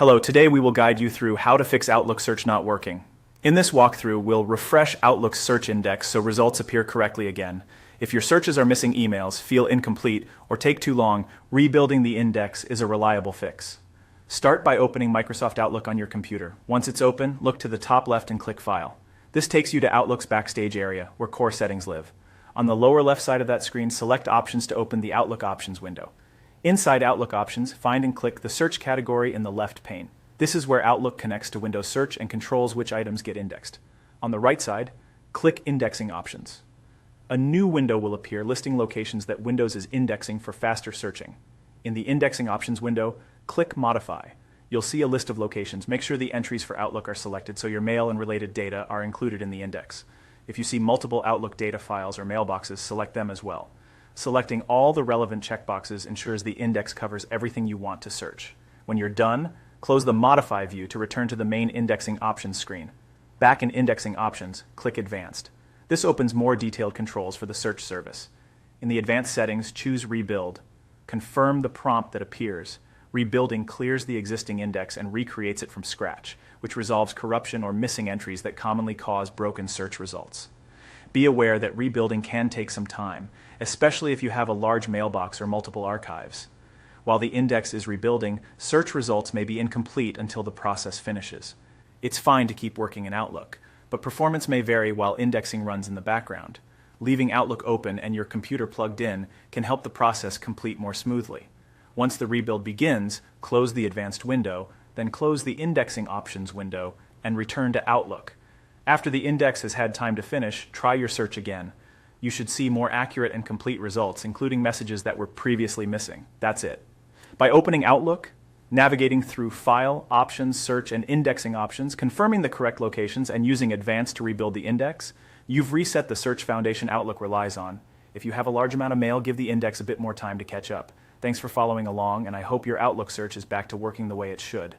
Hello, today we will guide you through how to fix Outlook search not working. In this walkthrough, we'll refresh Outlook's search index so results appear correctly again. If your searches are missing emails, feel incomplete, or take too long, rebuilding the index is a reliable fix. Start by opening Microsoft Outlook on your computer. Once it's open, look to the top left and click File. This takes you to Outlook's Backstage area, where core settings live. On the lower left side of that screen, select Options to open the Outlook Options window. Inside Outlook Options, find and click the Search category in the left pane. This is where Outlook connects to Windows Search and controls which items get indexed. On the right side, click Indexing Options. A new window will appear listing locations that Windows is indexing for faster searching. In the Indexing Options window, click Modify. You'll see a list of locations. Make sure the entries for Outlook are selected so your mail and related data are included in the index. If you see multiple Outlook data files or mailboxes, select them as well. Selecting all the relevant checkboxes ensures the index covers everything you want to search. When you're done, close the Modify view to return to the main Indexing Options screen. Back in Indexing Options, click Advanced. This opens more detailed controls for the search service. In the Advanced settings, choose Rebuild. Confirm the prompt that appears. Rebuilding clears the existing index and recreates it from scratch, which resolves corruption or missing entries that commonly cause broken search results. Be aware that rebuilding can take some time, especially if you have a large mailbox or multiple archives. While the index is rebuilding, search results may be incomplete until the process finishes. It's fine to keep working in Outlook, but performance may vary while indexing runs in the background. Leaving Outlook open and your computer plugged in can help the process complete more smoothly. Once the rebuild begins, close the Advanced window, then close the Indexing Options window and return to Outlook. After the index has had time to finish, try your search again. You should see more accurate and complete results, including messages that were previously missing. That's it. By opening Outlook, navigating through File, Options, Search, and Indexing Options, confirming the correct locations, and using Advanced to rebuild the index, you've reset the search foundation Outlook relies on. If you have a large amount of mail, give the index a bit more time to catch up. Thanks for following along, and I hope your Outlook search is back to working the way it should.